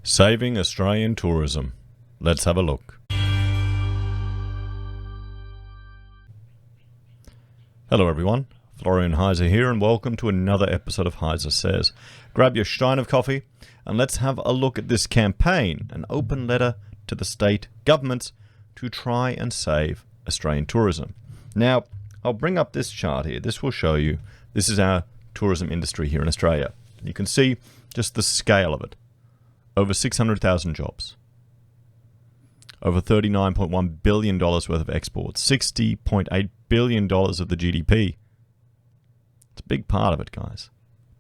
Saving Australian tourism. Let's have a look. Hello everyone, Florian.Heise here and welcome to another episode of HeiseSays. Grab your stein of coffee and let's have a look at this campaign, an open letter to the state governments to try and save Australian tourism. Now, I'll bring up this chart here. This will show you, this is our tourism industry here in Australia. You can see just the scale of it. Over 600,000 jobs. Over $39.1 billion worth of exports. $60.8 billion of the GDP. It's a big part of it, guys.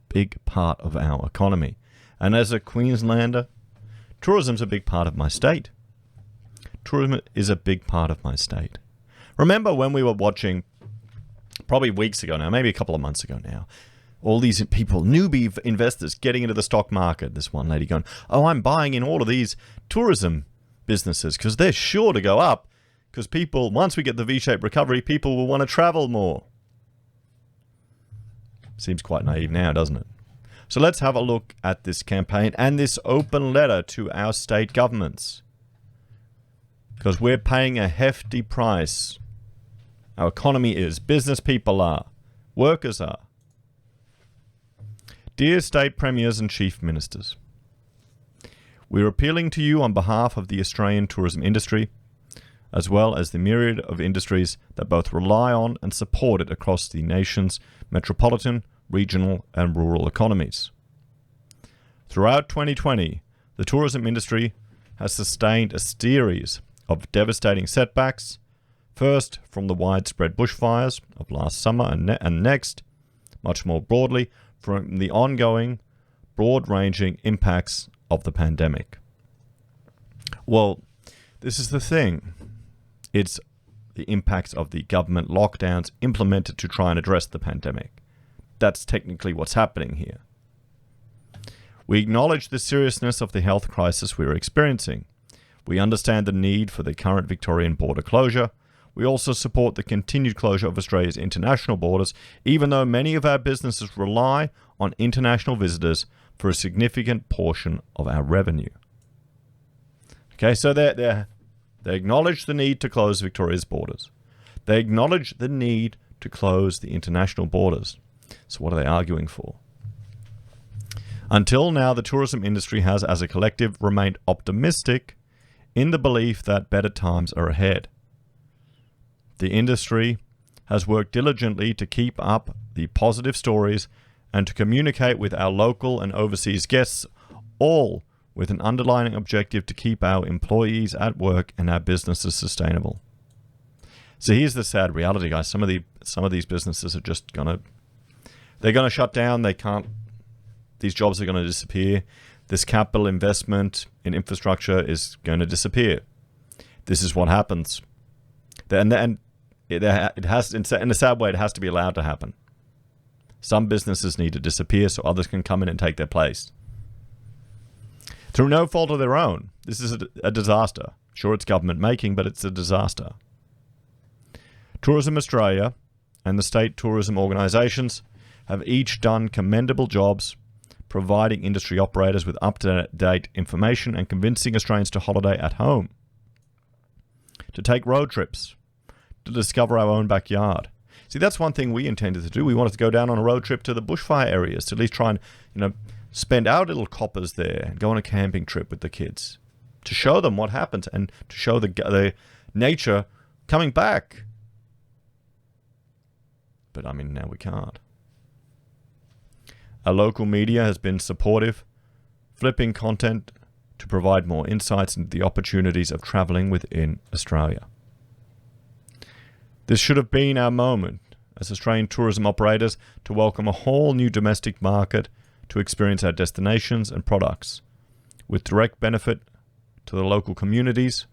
Big part of our economy. And as a Queenslander, tourism's a big part of my state. Tourism is a big part of my state. Remember when we were watching, probably weeks ago now, maybe a couple of months ago now, all these people, newbie investors getting into the stock market. This one lady going, oh, I'm buying in all of these tourism businesses because they're sure to go up because people, once we get the V-shaped recovery, people will want to travel more. Seems quite naive now, doesn't it? So let's have a look at this campaign and this open letter to our state governments because we're paying a hefty price. Our economy is, business people are, workers are. Dear State Premiers and Chief Ministers, we're appealing to you on behalf of the Australian tourism industry, as well as the myriad of industries that both rely on and support it across the nation's metropolitan, regional and rural economies. Throughout 2020, the tourism industry has sustained a series of devastating setbacks, first from the widespread bushfires of last summer and next, much more broadly, from the ongoing, broad-ranging impacts of the pandemic. Well, this is the thing. It's the impacts of the government lockdowns implemented to try and address the pandemic. That's technically what's happening here. We acknowledge the seriousness of the health crisis we're experiencing. We understand the need for the current Victorian border closure. We also support the continued closure of Australia's international borders, even though many of our businesses rely on international visitors for a significant portion of our revenue. Okay, so they acknowledge the need to close Victoria's borders. They acknowledge the need to close the international borders. So what are they arguing for? Until now, the tourism industry has, as a collective, remained optimistic in the belief that better times are ahead. The industry has worked diligently to keep up the positive stories and to communicate with our local and overseas guests, all with an underlying objective to keep our employees at work and our businesses sustainable. So here's the sad reality, guys. Some of these businesses are just they're gonna shut down. They can't. These jobs are going to disappear. This capital investment in infrastructure is going to disappear. This is what happens. And it has, in a sad way, it has to be allowed to happen. Some businesses need to disappear so others can come in and take their place. Through no fault of their own, this is a disaster. Sure, it's government making, but it's a disaster. Tourism Australia and the state tourism organisations have each done commendable jobs providing industry operators with up-to-date information and convincing Australians to holiday at home, to take road trips, to discover our own backyard. See, that's one thing we intended to do. We wanted to go down on a road trip to the bushfire areas, to at least try and, spend our little coppers there and go on a camping trip with the kids, to show them what happens and to show the nature coming back. But now we can't. Our local media has been supportive, flipping content to provide more insights into the opportunities of travelling within Australia. This should have been our moment as Australian tourism operators to welcome a whole new domestic market to experience our destinations and products with direct benefit to the local communities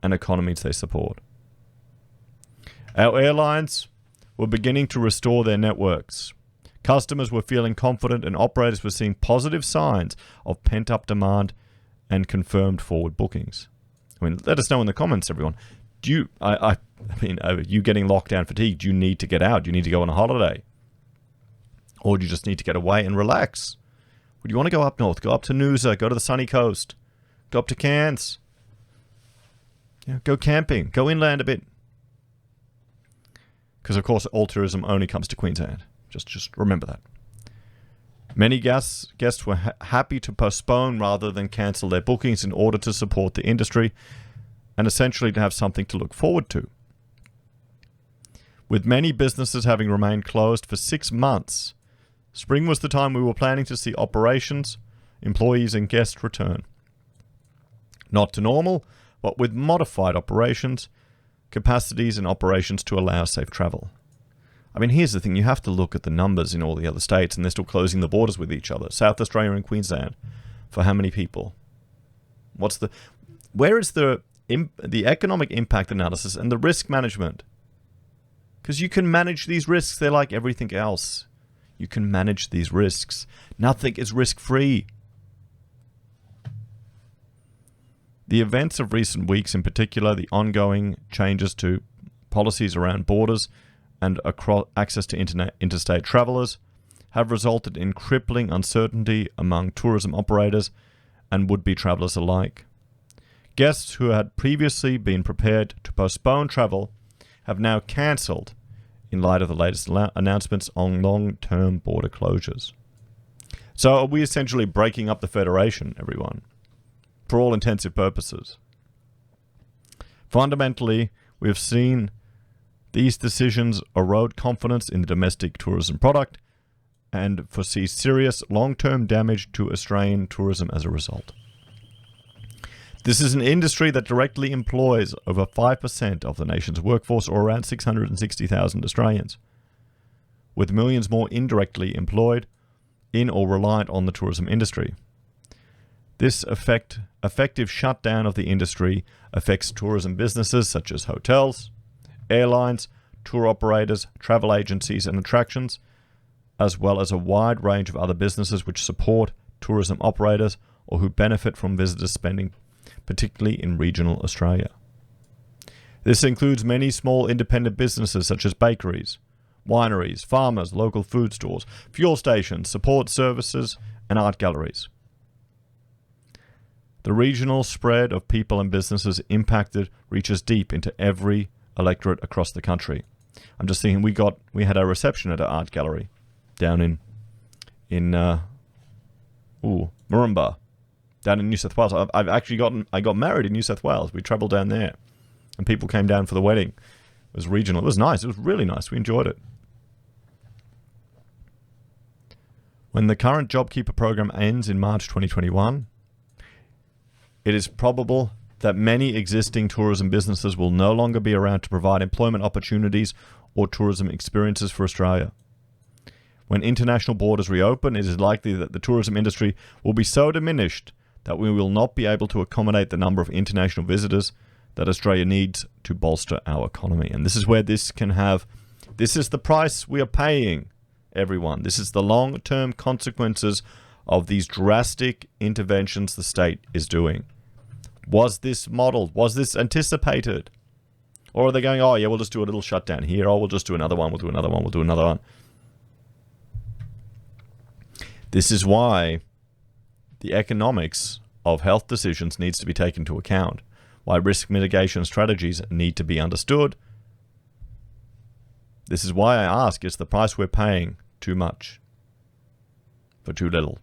and economies they support. Our airlines were beginning to restore their networks. Customers were feeling confident and operators were seeing positive signs of pent-up demand and confirmed forward bookings. Let us know in the comments, everyone. Are you getting lockdown fatigue? Do you need to get out? Do you need to go on a holiday? Or do you just need to get away and relax? Would you want to go up north? Go up to Noosa, go to the sunny coast, go up to Cairns. Yeah, go camping, go inland a bit. Because, of course, all tourism only comes to Queensland. Just remember that. Many guests were happy to postpone rather than cancel their bookings in order to support the industry and essentially to have something to look forward to. With many businesses having remained closed for 6 months, spring was the time we were planning to see operations, employees and guests return. Not to normal, but with modified operations, capacities and operations to allow safe travel. I mean, here's the thing. You have to look at the numbers in all the other states, and they're still closing the borders with each other. South Australia and Queensland. For how many people? Where is the economic impact analysis and the risk management? Because you can manage these risks. They're like everything else. You can manage these risks. Nothing is risk-free. The events of recent weeks, in particular, the ongoing changes to policies around borders and access to interstate travellers, have resulted in crippling uncertainty among tourism operators and would-be travellers alike. Guests who had previously been prepared to postpone travel have now cancelled in light of the latest announcements on long-term border closures. So are we essentially breaking up the Federation, everyone? For all intensive purposes. Fundamentally, we have seen these decisions erode confidence in the domestic tourism product and foresee serious long-term damage to Australian tourism as a result. This is an industry that directly employs over 5% of the nation's workforce, or around 660,000 Australians, with millions more indirectly employed in or reliant on the tourism industry. This effective shutdown of the industry affects tourism businesses such as hotels, airlines, tour operators, travel agencies and attractions, as well as a wide range of other businesses which support tourism operators or who benefit from visitors spending, particularly in regional Australia. This includes many small independent businesses such as bakeries, wineries, farmers, local food stores, fuel stations, support services and art galleries. The regional spread of people and businesses impacted reaches deep into every electorate across the country. I'm just thinking we had a reception at an art gallery down in Moorumba, down in New South Wales. I got married in New South Wales. We travelled down there, and people came down for the wedding. It was regional. It was nice. It was really nice. We enjoyed it. When the current JobKeeper program ends in March 2021, it is probable that many existing tourism businesses will no longer be around to provide employment opportunities or tourism experiences for Australia. When international borders reopen, it is likely that the tourism industry will be so diminished that we will not be able to accommodate the number of international visitors that Australia needs to bolster our economy. And this is where this is the price we are paying, everyone. This is the long-term consequences of these drastic interventions the state is doing. Was this modeled? Was this anticipated? Or are they going, oh yeah, we'll just do a little shutdown here, or we'll just do another one, we'll do another one, we'll do another one. This is why the economics of health decisions needs to be taken into account, why risk mitigation strategies need to be understood. This is why I ask, is the price we're paying too much for too little?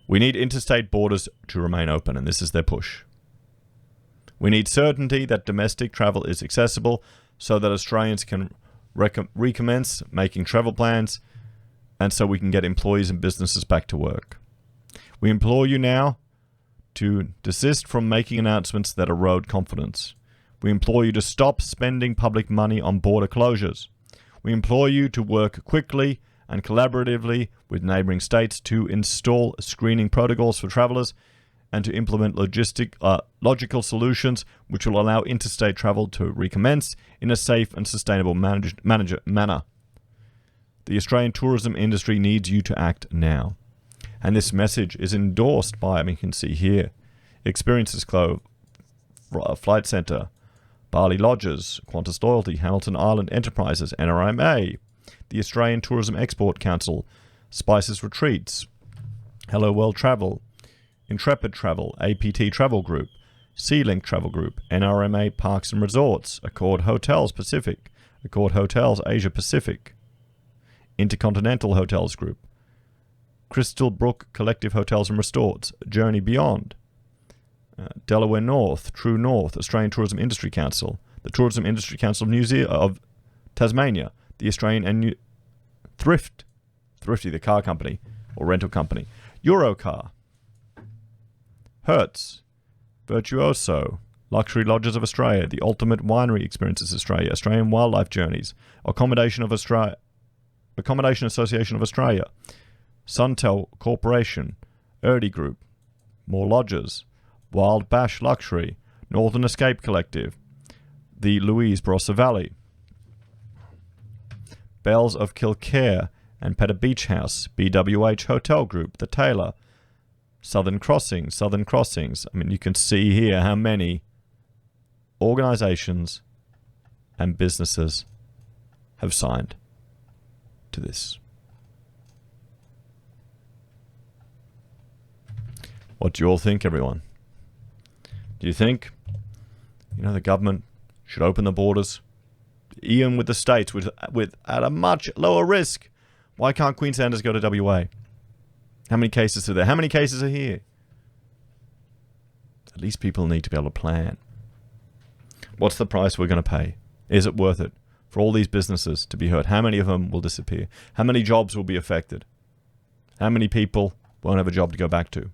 We need interstate borders to remain open, and this is their push. We need certainty that domestic travel is accessible so that Australians can recommence making travel plans and so we can get employees and businesses back to work. We implore you now to desist from making announcements that erode confidence. We implore you to stop spending public money on border closures. We implore you to work quickly and collaboratively with neighbouring states to install screening protocols for travellers and to implement logical solutions which will allow interstate travel to recommence in a safe and sustainable manner. The Australian tourism industry needs you to act now. And this message is endorsed by, you can see here, Experiences Club, Flight Centre, Bali Lodges, Qantas Loyalty, Hamilton Island Enterprises, NRMA, the Australian Tourism Export Council, Spices Retreats, Hello World Travel, Intrepid Travel, APT Travel Group, Sea-Link Travel Group, NRMA Parks and Resorts, Accord Hotels Pacific, Accord Hotels Asia Pacific, Intercontinental Hotels Group, Crystal Brook Collective Hotels and Resorts, Journey Beyond, Delaware North, True North, Australian Tourism Industry Council, the Tourism Industry Council of Tasmania, the Australian and Thrifty, the car company or rental company, Eurocar, Hertz, Virtuoso, Luxury Lodges of Australia, the Ultimate Winery Experiences Australia, Australian Wildlife Journeys, Accommodation Association of Australia, Suntel Corporation, Erdy Group, More Lodges, Wild Bash Luxury, Northern Escape Collective, the Louise Barossa Valley, Bells of Kilcare and Petta Beach House, BWH Hotel Group, The Taylor, Southern Crossings. I mean, you can see here how many organizations and businesses have signed to this. What do you all think, everyone? Do you think, the government should open the borders, even with the states, with at a much lower risk? Why can't Queenslanders go to WA? How many cases are there? How many cases are here? At least people need to be able to plan. What's the price we're going to pay? Is it worth it for all these businesses to be hurt? How many of them will disappear? How many jobs will be affected? How many people won't have a job to go back to?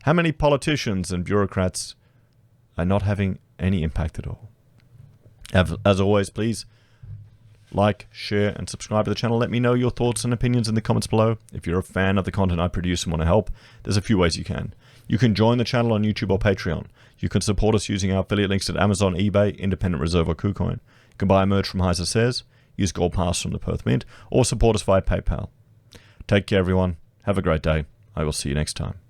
How many politicians and bureaucrats are not having any impact at all? As always, please like, share, and subscribe to the channel. Let me know your thoughts and opinions in the comments below. If you're a fan of the content I produce and want to help, there's a few ways you can. You can join the channel on YouTube or Patreon. You can support us using our affiliate links at Amazon, eBay, Independent Reserve, or Kucoin. You can buy merch from HeiseSays, use Gold Pass from the Perth Mint, or support us via PayPal. Take care, everyone. Have a great day. I will see you next time.